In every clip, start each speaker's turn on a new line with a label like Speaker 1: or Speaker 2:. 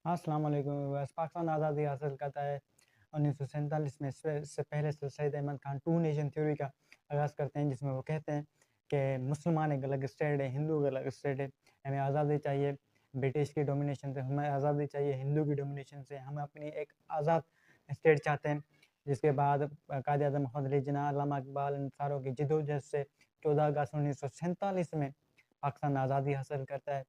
Speaker 1: अस्सलाम वालेकुम। बस पाकिस्तान आज़ादी हासिल करता है 1947 में। इससे पहले Syed Ahmad Khan two nation theory का आगाज़ करते हैं, जिसमें वो कहते हैं कि मुसलमान एक अलग स्टेट है, हिंदू एक अलग स्टेट है। हमें आज़ादी चाहिए ब्रिटिश की डोमिनेशन से, हमें आज़ादी चाहिए हिंदू की डोमिनेशन से। हम अपनी एक आज़ाद स्टेट चाहते हैं। जिसके बाद कायद-ए-आज़म मोहम्मद अली जिन्नाह, अल्लामा इकबाल, इन सारों की जद्दोजहद से 14 अगस्त 1947 में पाकिस्तान आज़ादी हासिल करता है।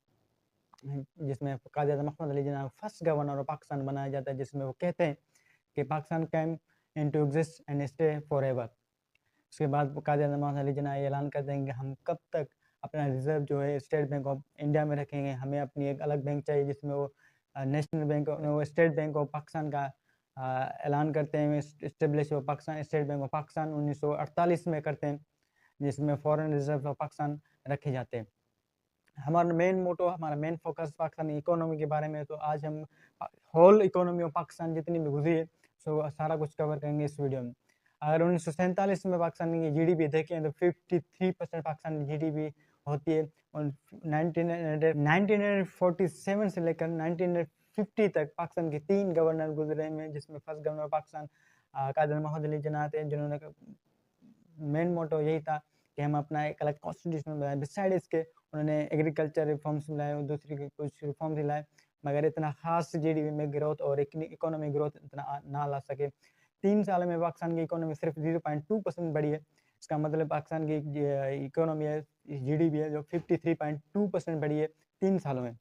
Speaker 1: जिसमें Quaid e Azam Mohammad Ali Jinnah first governor of Pakistan बनाया जाता है, जिसमें वो कहते हैं कि Pakistan came into exist and stay forever. उसके बाद कायद-ए-आज़म मोहम्मद अली जिन्नाह ये ऐलान कर देंगे कि हम कब तक अपना रिज़र्व जो है स्टेट बैंक ऑफ इंडिया में रखेंगे। हमें अपनी एक अलग बैंक चाहिए, जिसमें वो नेशनल बैंक वो स्टेट बैंक ऑफ पाकिस्तान का ऐलान करते हैं। एस्टेब्लिश वो Pakistan state bank of Pakistan 1948 में करते हैं, जिसमें फॉरेन रिज़र्व ऑफ पाकिस्तान रखे जाते हैं। हमारा मेन मोटो, हमारा मेन फोकस पाकिस्तानी इकोनॉमी के बारे में है, तो आज हम होल इकोनॉमी ऑफ पाकिस्तान जितनी भी गुजरी है, सो सारा कुछ कवर करेंगे इस वीडियो में। अगर 1947 में पाकिस्तान की जीडीपी देखें तो 53% पाकिस्तान की जीडीपी होती है, और 1947 से लेकर 1950 तक पाकिस्तान के 3 गवर्नर गुजरे हैं, जिसमें फर्स्ट गवर्नर पाकिस्तान कायद मोहम्मद अली जिन्नाह थे, जिन्होंने मेन मोटो यही था कि हम अपना एक अलग कॉन्स्टिट्यूशन बनाएं। बिसाइड इसके उन्होंने एग्रीकल्चर रिफॉर्म्स लाए और दूसरी कुछ रिफॉर्म्स लाए, मगर इतना खास जीडीपी में ग्रोथ और इकोनॉमिक ग्रोथ इतना ना ला सके। 3 साल में पाकिस्तान की इकोनॉमी सिर्फ 0.2% बढ़ी है। इसका मतलब पाकिस्तान की इकोनॉमी है, जीडीपी है, जो 53.2% बढ़ी है 3 सालों में।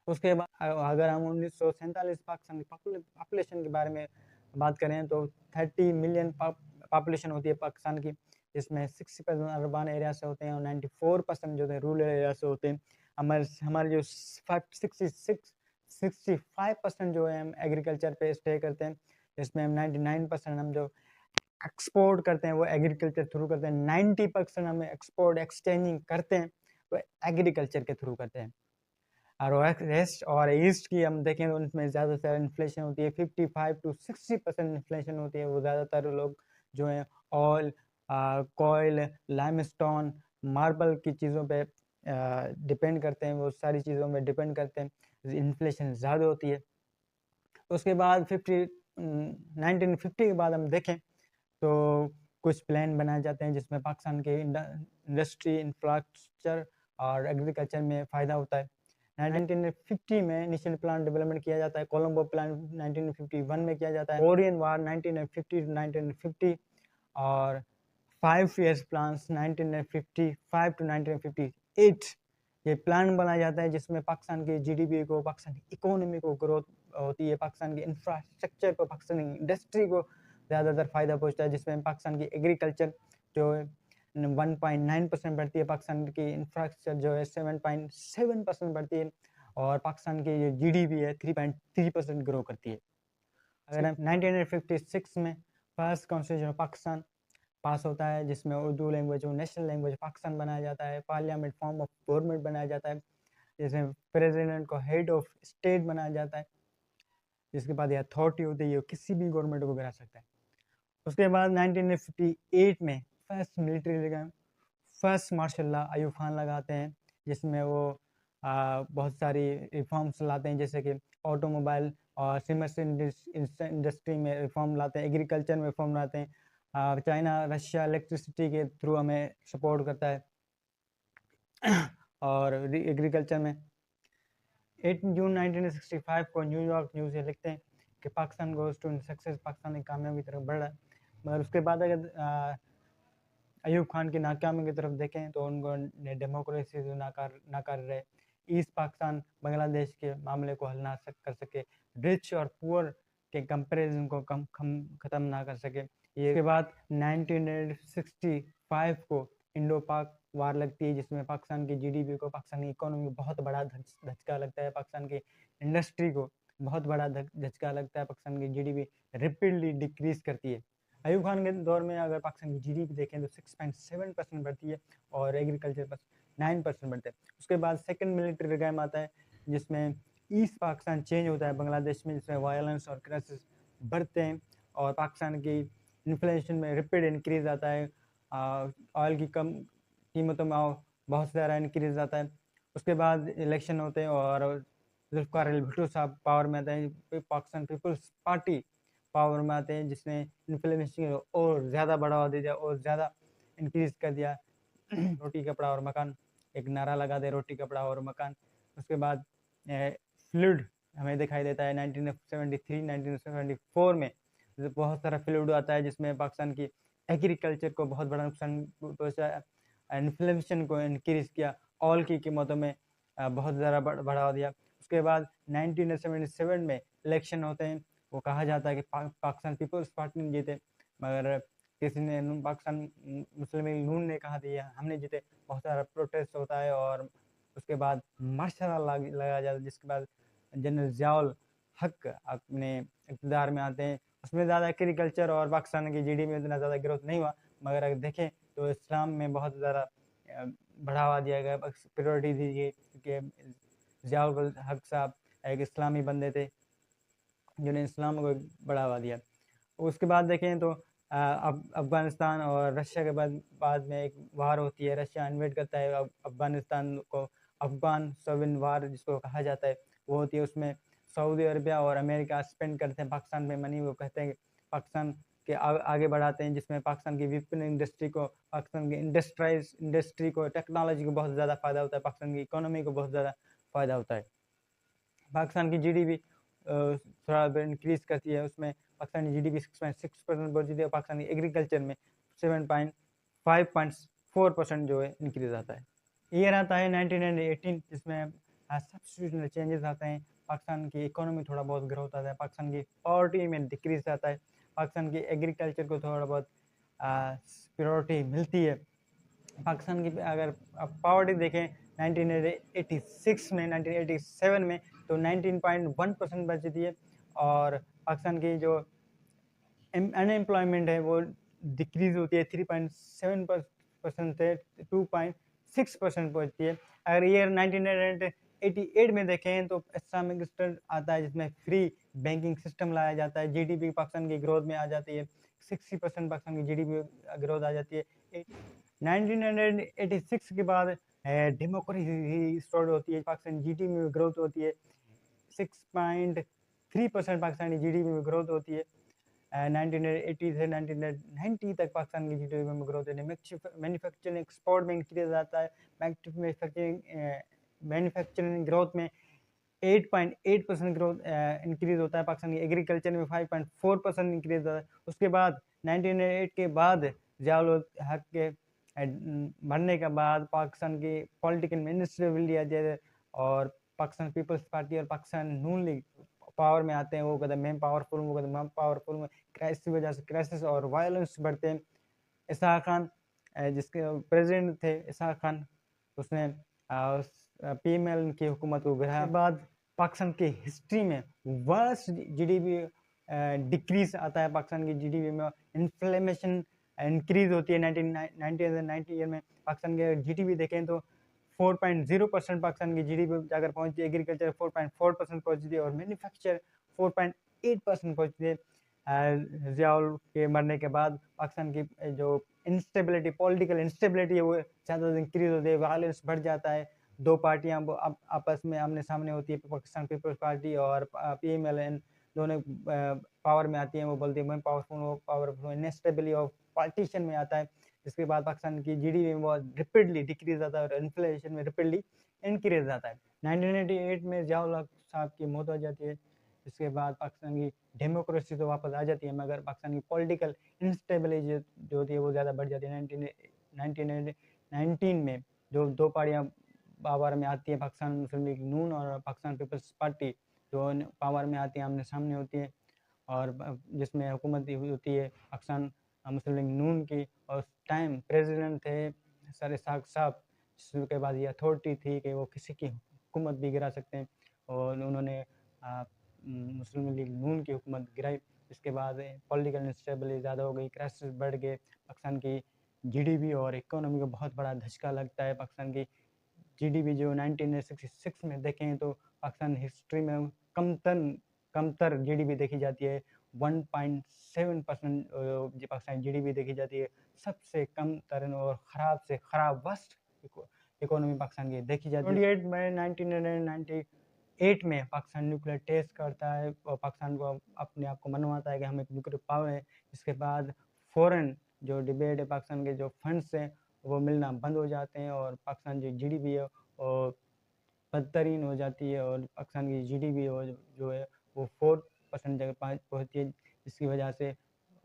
Speaker 1: उसके बाद अगर हम 1947 पाकिस्तान की पॉपुलेशन के बारे में बात करें तो 30 मिलियन पॉपुलेशन होती है पाकिस्तान की, जिसमें 60% अर्बन एरिया से होते हैं और 94% जो है रूरल एरिया से होते हैं। हमारे जो 65% जो है हम एग्रीकल्चर पे स्टे करते हैं, जिसमें हम 99% हम जो एक्सपोर्ट करते हैं वो एग्रीकल्चर थ्रू करते हैं। 90% हम एक्सपोर्ट एक्सचेंजिंग करते हैं वो एग्रीकल्चर के थ्रू करते हैं। और वेस्ट और ईस्ट की हम देखें तो उनमें ज़्यादातर इन्फ्लेशन होती है, 55 टू 60% इन्फ्लेशन होती है। वो ज़्यादातर लोग जो हैं ऑयल, कोयल, लाइमस्टोन, मार्बल की चीज़ों पे डिपेंड करते हैं, वो सारी चीज़ों में डिपेंड करते हैं, इन्फ्लेशन ज़्यादा होती है। उसके बाद 1950 के बाद हम देखें तो कुछ प्लान बनाए जाते हैं, जिसमें पाकिस्तान के इंडस्ट्री, इंफ्रास्ट्रक्चर और एग्रीकल्चर में फ़ायदा होता है। 1950 में नेशनल प्लान डेवलपमेंट किया जाता है, कोलंबो प्लान 1951 में किया जाता है, कोरियन वार 1950 टू 1950 और 5 ईयर्स प्लान्स 1955 टू 1958 ये प्लान बनाया जाता है, जिसमें पाकिस्तान की जीडीपी को, पाकिस्तान की इकोनॉमी को ग्रोथ होती है, पाकिस्तान के इंफ्रास्ट्रक्चर को, पाकिस्तानी इंडस्ट्री को ज़्यादातर फ़ायदा पहुँचता है, जिसमें पाकिस्तान की एग्रीकल्चर जो है 1.9% बढ़ती है, पाकिस्तान की इंफ्रास्ट्रक्चर जो है 7.7% बढ़ती है, और पाकिस्तान की जो जीडीपी है 3.3% ग्रो करती है। अगर हम 1956 में फर्स्ट कॉन्स्टिट्यूशन ऑफ पाकिस्तान पास होता है, जिसमें उर्दू लैंग्वेज को नेशनल लैंग्वेज पाकिस्तान बनाया जाता है, पार्लियामेंट फॉर्म ऑफ गवर्नमेंट बनाया जाता है, जिसमें प्रेसिडेंट को हेड ऑफ स्टेट बनाया जाता है, जिसके बाद ये अथॉरिटी होती है, ये किसी भी गवर्नमेंट को गिरा सकता है। उसके बाद 1958 में first military reform, first martial law Ayub Khan लगाते हैं, जिसमें वो बहुत सारी रिफॉर्म्स लाते हैं, जैसे कि ऑटोमोबाइल और सीमेंट इंडस्ट्री में रिफॉर्म लाते हैं, एग्रीकल्चर में रिफॉर्म लाते हैं। चाइना रशिया इलेक्ट्रिसिटी के थ्रू हमें सपोर्ट करता है। और एग्रीकल्चर में 8 जून 1965 को न्यूयॉर्क न्यूज़ ये लिखते हैं कि Pakistan goes to success, Pakistan की कामयाबी की तरफ बढ़ रहा है। मगर उसके बाद अगर अयूब खान की नाकामी की तरफ देखें तो उनको डेमोक्रेसी से नाकार रहे, ईस्ट पाकिस्तान बांग्लादेश के मामले को हल ना कर सके, रिच और पुअर के कंपैरिजन को ख़त्म ना कर सके। ये के बाद 1965 को इंडो पाक वार लगती है, जिसमें पाकिस्तान की जीडीपी को, पाकिस्तानी इकोनॉमी को बहुत बड़ा धचका लगता है, पाकिस्तान की इंडस्ट्री को बहुत बड़ा धचका लगता है, पाकिस्तान की जीडीपी रैपिडली डिक्रीज करती है। अयूब खान के दौर में अगर पाकिस्तान की जीडीपी देखें तो 6.7% बढ़ती है और एग्रीकल्चर पर 9% बढ़ते हैं। उसके बाद सेकंड मिलिट्री रिफॉर्म आता है, जिसमें ईस्ट पाकिस्तान चेंज होता है बांग्लादेश में, जिसमें वायलेंस और क्राइसिस बढ़ते हैं और पाकिस्तान की इन्फ्लेशन में रैपिड इंक्रीज आता है, ऑयल की कम कीमतों में बहुत सारा इंक्रीज आता है। उसके बाद इलेक्शन होते हैं और जुल्फ़िकार अली भुट्टो साहब पावर में आते हैं, पाकिस्तान पीपल्स पार्टी पावर में आते हैं, जिसने इन्फ्लेमेशन को और ज़्यादा बढ़ावा दे दिया और ज़्यादा इंक्रीज़ कर दिया। रोटी, कपड़ा और मकान, एक नारा लगा दे, रोटी, कपड़ा और मकान। उसके बाद फ्लड हमें दिखाई देता है 1973, 1974 में बहुत सारा फ्लड आता है, जिसमें पाकिस्तान की एग्रीकल्चर को बहुत बड़ा नुकसान पहुँचाया, इन्फ्लेमेशन को इंक्रीज़ किया, ऑयल की कीमतों में बहुत ज़्यादा बढ़ावा दिया। उसके बाद 1977 में इलेक्शन होते हैं, वो कहा जाता है कि पाकिस्तान पीपल्स पार्टी ने जीते, मगर किसी ने पाकिस्तान मुस्लिम लीग नून ने कहा दिया हमने जीते। बहुत सारा प्रोटेस्ट होता है और उसके बाद मार्शल लॉ लगाया जाता है, जिसके बाद जनरल ज़ियाउल हक अपने इक़्तिदार में आते हैं। उसमें ज़्यादा एग्रीकल्चर और पाकिस्तान की जीडीपी में इतना ज़्यादा ग्रोथ नहीं हुआ, मगर अगर देखें तो इस्लाम में बहुत ज़्यादा बढ़ावा दिया गया, प्रायोरिटी दी गई, क्योंकि ज़ियाउल हक साहब एक इस्लामी बंदे थे जिन्हें इस्लाम को बढ़ावा दिया। उसके बाद देखें तो अफ़गानिस्तान और रशिया के बाद में एक वार होती है, रशिया इन्वेड करता है अफ़गानिस्तान को, अफ़गान सोविन वार जिसको कहा जाता है, वो होती है। उसमें सऊदी अरबिया और अमेरिका स्पेंड करते हैं पाकिस्तान में मनी, वो कहते हैं कि पाकिस्तान के आगे बढ़ाते हैं, जिसमें पाकिस्तान की वेपन इंडस्ट्री को, पाकिस्तान की इंडस्ट्री को, टेक्नोलॉजी को बहुत ज़्यादा फ़ायदा होता है, पाकिस्तान की इकोनॉमी को बहुत ज़्यादा फ़ायदा होता है। पाकिस्तान की जीडीपी थोड़ा इंक्रीज़ करती है, उसमें पाकिस्तान की जीडीपी 6.6% बढ़ जाती है, पाकिस्तान की एग्रीकल्चर में 5.4% जो है इंक्रीज़ आता है। ईयर आता है 1918, जिसमें सब्स्टिट्यूशनल चेंजेस आते हैं, पाकिस्तान की इकोनॉमी थोड़ा बहुत ग्रोथ आता है, पाकिस्तान की पॉवर्टी में डिक्रीज़ आता है, पाकिस्तान की एग्रीकल्चर को थोड़ा बहुत प्रायोरिटी मिलती है। पाकिस्तान की अगर आप पॉवर्टी देखें 1986 में, 1987 में, तो 19.1% बचती है, और पाकिस्तान की जो अनएम्प्लॉयमेंट है वो डिक्रीज़ होती है 3.7% से 2.6% पहुँचती है। अगर ईयर 1988 में देखें तो इस्लामिक स्टेट आता है, जिसमें फ्री बैंकिंग सिस्टम लाया जाता है, जीडीपी पाकिस्तान की ग्रोथ में आ जाती है, 60% पाकिस्तान की जीडीपी ग्रोथ आ जाती है। 1986 के बाद डेमोक्रेसी स्टार्ट होती है, पाकिस्तान जीडीपी में ग्रोथ होती है, 6.3% पाकिस्तान की जीडीपी में ग्रोथ होती है। 1980 से 1990 तक पाकिस्तान की जीडीपी में ग्रोथ है। मैन्युफैक्चरिंग एक्सपोर्ट में इंक्रीज आता है, मैन्युफैक्चरिंग ग्रोथ में 8.8% ग्रोथ इंक्रीज होता है, पाकिस्तान की एग्रीकल्चर में 5.4% इंक्रीज होता है। उसके बाद 1998 के बाद ज़ियाउल हक के मरने के बाद पाकिस्तान की पॉलिटिकल मिनिस्ट्री लिया जाए, और पाकिस्तान पीपल्स पार्टी और पाकिस्तान नून लीग पावर में आते हैं। वो कहते हैं मैं पावरफुल हूँ, वो कहते हैं मैं पावरफुल हूँ। क्राइसिस की वजह से क्राइसिस और वायलेंस बढ़ते हैं। इसहाक खान जिसके प्रेसिडेंट थे, इसहाक खान, उसने पीएमएल की हुकूमत को गिराया। उसके बाद पाकिस्तान की हिस्ट्री में वर्स्ट जीडीपी डिक्रीज आता है, पाकिस्तान की जीडीपी में इन्फ्लेमेशन इंक्रीज होती है। 1990 ईयर में पाकिस्तान के जीडीपी देखें तो 4.0% पाकिस्तान की जीडीपी जाकर पहुंचती है, एग्रीकल्चर 4.4% पहुंचती है, और मैन्युफैक्चर 4.8% पहुंचती है। ज़ियाउल के मरने के बाद पाकिस्तान की जो इंस्टेबिलिटी, पॉलिटिकल इंस्टेबिलिटी है, वो ज़्यादा इंक्रीज होती है, वायलेंस बढ़ जाता है। दो पार्टियां आपस में आमने सामने होती है, पाकिस्तान पीपल्स पार्टी और पीएमएल, दोनों पावर में आती हैं। वो बोलती है मैं पावरफुल हूँ, पावरफुल, इंस्टेबिलिटी ऑफ पार्टीशन में आता है। इसके बाद पाकिस्तान की जीडीपी में बहुत रिपीडली डिक्रीज आता है और इन्फ्लेशन में रिपीडली इंक्रीज आता है। 1998 में ज़ियाउल हक साहब की मौत हो जाती है। इसके बाद पाकिस्तान की डेमोक्रेसी तो वापस आ जाती है, मगर पाकिस्तान की पॉलिटिकल इंस्टेबिलिटी जो होती है वो ज़्यादा बढ़ जाती है। 1919 में जो दो पार्टियां पावर में आती है, पाकिस्तान मुस्लिम लीग नून और पाकिस्तान पीपल्स पार्टी, जो पावर में आती है, आमने सामने होती है, और जिसमें हुकूमत होती है पाकिस्तान मुस्लिम लीग नून की। और उस टाइम प्रेसिडेंट थे सर इसहाक साहब, जिसके बाद ये अथॉरिटी थी कि वो किसी की हुकूमत भी गिरा सकते हैं, और उन्होंने मुस्लिम लीग नून की हुकूमत गिराई। इसके बाद पॉलिटिकल इंस्टेबिलिटी ज़्यादा हो गई, क्राइसिस बढ़ गए, पाकिस्तान की जीडीपी और इकोनॉमी को बहुत बड़ा धचका लगता है। पाकिस्तान की जीडीपी जो 1966 में देखें तो पाकिस्तान हिस्ट्री में कमतर जीडीपी देखी जाती है। 1.7% पाकिस्तान जीडीपी देखी जाती है, सबसे कम तरन और ख़राब से ख़राब वर्स्ट इकोनॉमी पाकिस्तान की देखी जाती है। 28 मई 1990 2008 में पाकिस्तान न्यूक्लियर टेस्ट करता है और पाकिस्तान को अपने आप को मनवाता है कि हम एक न्यूक्लियर पावर है। इसके बाद फ़ौरन जो डिबेट है, पाकिस्तान के जो फंड्स हैं वो मिलना बंद हो जाते हैं और पाकिस्तान जो जीडीपी है और बदतरीन हो जाती है और पाकिस्तान की जीडीपी जो है वो 4% जगह पहुँचती है। इसकी वजह से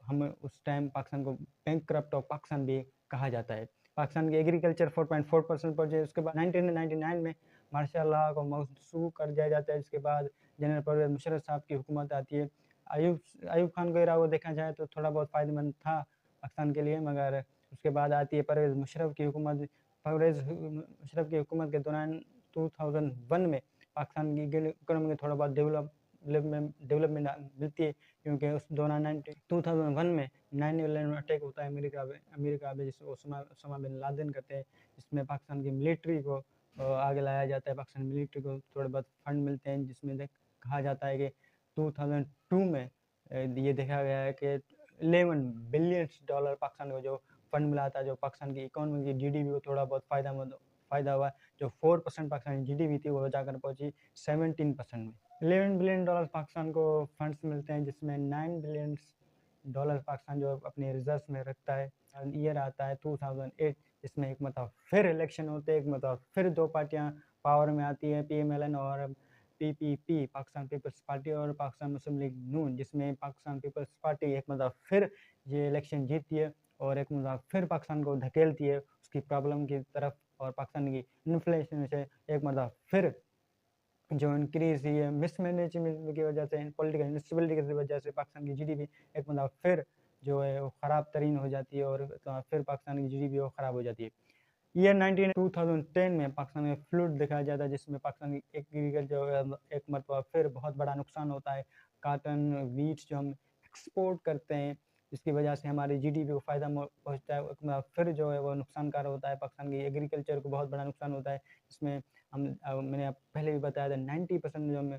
Speaker 1: हम उस टाइम पाकिस्तान को बैंकक्रप्ट ऑफ पाकिस्तान भी कहा जाता है। पाकिस्तान की एग्रीकल्चर 4.4% पहुँचे। उसके बाद 1999 में मार्शल लॉ को मनसूख कर दिया जाता है। इसके बाद जनरल परवेज़ मुशर्रफ साहब की हुकूमत आती है। अयूब खान को एरा को देखा जाए तो थोड़ा बहुत फ़ायदेमंद था पाकिस्तान के लिए, मगर उसके बाद आती है परवेज़ मुशर्रफ की हुकूमत। परवेज़ मुशर्रफ की हुकूमत के दौरान 2001 में पाकिस्तान की इकोनॉमी में थोड़ा बहुत डेवलपमेंट मिलती है, क्योंकि उस दौरान 2001 में 9/11 अटैक होता है अमेरिका में, जिसको ओसामा बिन लादेन करते हैं। इसमें पाकिस्तान की मिलिट्री को आगे लाया जाता है। पाकिस्तान मिलिट्री को थोड़े बहुत फंड मिलते हैं, जिसमें कहा जाता है कि 2002 में ये देखा गया है कि $11 बिलियन पाकिस्तान को जो फंड मिला था, जो पाकिस्तान की इकोनॉमी की जीडीपी को थोड़ा बहुत फ़ायदा हुआ। जो 4% पाकिस्तान की जीडीपी थी वो जाकर पहुंची 17% में। $11 बिलियन पाकिस्तान को फंड्स मिलते हैं, जिसमें $9 बिलियन पाकिस्तान जो अपने रिजर्व्स में रखता है। ईयर आता है 2008, जिसमें एक मतलब फिर इलेक्शन होते हैं, एक मतलब फिर दो पार्टियां पावर में आती है, PMLN और PPP, पाकिस्तान पीपल्स पार्टी और पाकिस्तान मुस्लिम लीग नून, जिसमें पाकिस्तान पीपल्स पार्टी एक मतलब फिर ये इलेक्शन जीतती है और एक मतलब फिर पाकिस्तान को धकेलती है उसकी प्रॉब्लम की तरफ, और पाकिस्तान की इन्फ्लेशन से एक मतलब फिर जो इंक्रीज हुई है मिसमैनेजमेंट की वजह से, पॉलिटिकल इंस्टेबिलिटी की वजह से पाकिस्तान की जीडीपी एक मतलब फिर जो है वो ख़राब तरीन हो जाती है और फिर पाकिस्तान की जीडीपी वो ख़राब हो जाती है। ईयर 2010 में पाकिस्तान में फ्लूड दिखाया जाता है, जिसमें पाकिस्तान की एग्रीकल्चर जो है एक मरतबा फिर बहुत बड़ा नुकसान होता है। काटन, वीट जो हम एक्सपोर्ट करते हैं, जिसकी वजह से हमारी जीडीपी को फ़ायदा पहुँचता है, एक मतलब फिर जो है वो नुकसानकार होता है। पाकिस्तान की एग्रीकल्चर को बहुत बड़ा नुकसान होता है। इसमें मैंने पहले भी बताया था 90% जो हम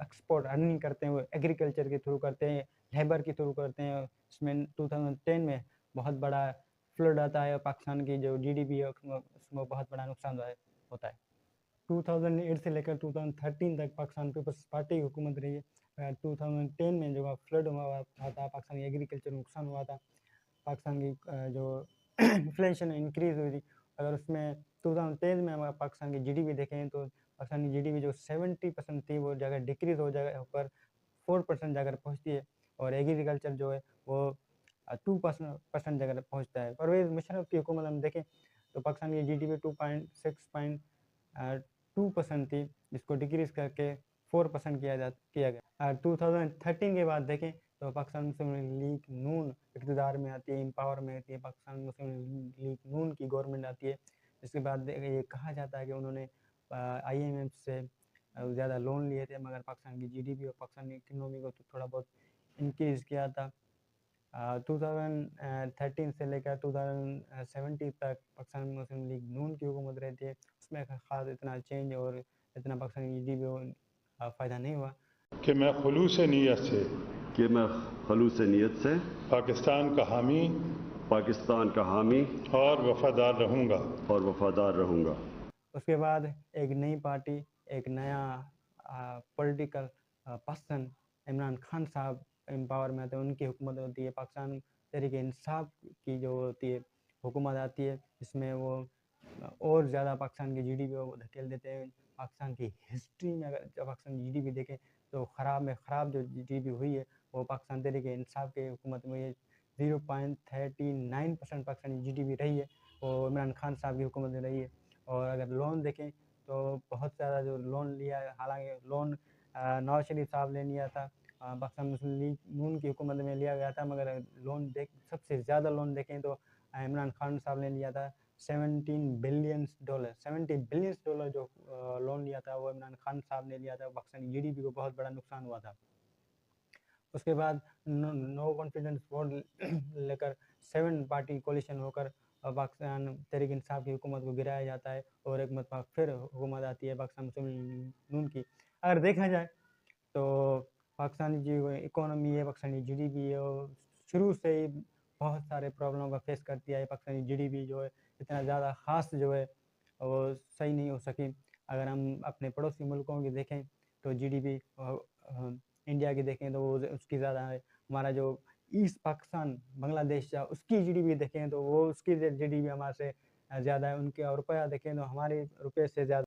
Speaker 1: एक्सपोर्ट अर्निंग करते हैं वो एग्रीकल्चर के थ्रू करते हैं, लेबर के थ्रू करते हैं। इसमें 2010 में बहुत बड़ा फ्लड आता है और पाकिस्तान की जो जीडीपी है उसमें बहुत बड़ा नुकसान होता है। 2008 से लेकर 2013 तक पाकिस्तान पीपल्स पार्टी की हुकूमत रही है। 2010 में जो फ्लड हुआ था, पाकिस्तान की एग्रीकल्चर नुकसान हुआ था, पाकिस्तान की जो इन्फ्लेशन इंक्रीज हुई थी। अगर उसमें 2013 में हम पाकिस्तान की जीडीपी देखें तो पाकिस्तान की जीडीपी जो 70% थी वो जगह डिक्रीज हो जाकर पर 4% जाकर पहुँचती है, और एग्रीकल्चर जो है वो 2% जगह पहुँचता है। परवेज़ मुशर्रफ की हुकूमत हम देखें तो पाकिस्तान की जीडीपी 2% थी, जिसको डिक्रीज करके 4% किया गया। 2013 के बाद देखें तो पाकिस्तान मुस्लिम लीग नून इक़्तिदार में आती है, पावर में आती है। पाकिस्तान मुस्लिम लीग नून की गवर्नमेंट आती है। इसके बाद ये कहा जाता है कि उन्होंने IMF से ज़्यादा लोन लिए थे, मगर पाकिस्तान की जीडीपी और पाकिस्तान की इकोनॉमी को तो थोड़ा बहुत इंक्रीज़ किया था। 2013 से लेकर 2017 तक पाकिस्तान मुस्लिम लीग नून की हुकूमत रहती है। उसमें ख़ास इतना चेंज और इतना पाकिस्तान की जीडीपी को फ़ायदा नहीं हुआ।
Speaker 2: कि मैं खुलूस नीयत से
Speaker 3: पाकिस्तान का हामी
Speaker 2: और वफादार रहूँगा।
Speaker 1: उसके बाद एक नई पार्टी, एक नया पॉलिटिकल पर्सन इमरान खान साहब पावर में आते हैं, उनकी हुकूमत होती है। पाकिस्तान तहरीक इंसाफ की जो होती है हुकूमत आती है, इसमें वो और ज़्यादा पाकिस्तान की जीडीपी को धकेल देते हैं। पाकिस्तान की हिस्ट्री में अगर जब पाकिस्तान की जीडीपी देखें तो ख़राब में ख़राब जो जीडीपी हुई है वो पाकिस्तान तहरीक इंसाफ की हुकूमत में 0.39% पाकिस्तान की जीडीपी रही है, वो इमरान खान साहब की हुकूमत में रही है। और अगर लोन देखें तो बहुत ज़्यादा जो लोन लिया है, हालांकि लोन नवाज शरीफ साहब ने लिया था, पाकिस्तान मुस्लिम लीग नून की हुकूमत में लिया गया था, मगर लोन सबसे ज़्यादा लोन देखें तो इमरान खान साहब ने लिया था $70 बिलियन जो लोन लिया था वो इमरान खान साहब ने लिया था। पाकिस्तानी जीडीपी को बहुत बड़ा नुकसान हुआ था। उसके बाद नो कॉन्फिडेंस वोट लेकर 7 पार्टी कोलिशन होकर पाकिस्तान तहरीक इंसाफ की हुकूमत को गिराया जाता है और एक मरतबा फिर हुकूमत आती है पाकिस्तान मुस्लिम लीग नून की। अगर देखा जाए तो पाकिस्तान की जो इकोनॉमी है, पाकिस्तानी जीडीपी है, वो शुरू से ही बहुत सारे प्रॉब्लम का फेस करती है। पाकिस्तानी जीडीपी जो है इतना ज़्यादा ख़ास जो है वो सही नहीं हो सकी। अगर हम अपने पड़ोसी मुल्कों की देखें तो जीडीपी इंडिया की देखें तो वो उसकी ज़्यादा है। हमारा जो ईस्ट पाकिस्तान बांग्लादेश या उसकी जीडीपी देखें तो वो उसकी जीडीपी हमारे से ज़्यादा है। उनके रुपया देखें तो हमारे रुपये से ज़्यादा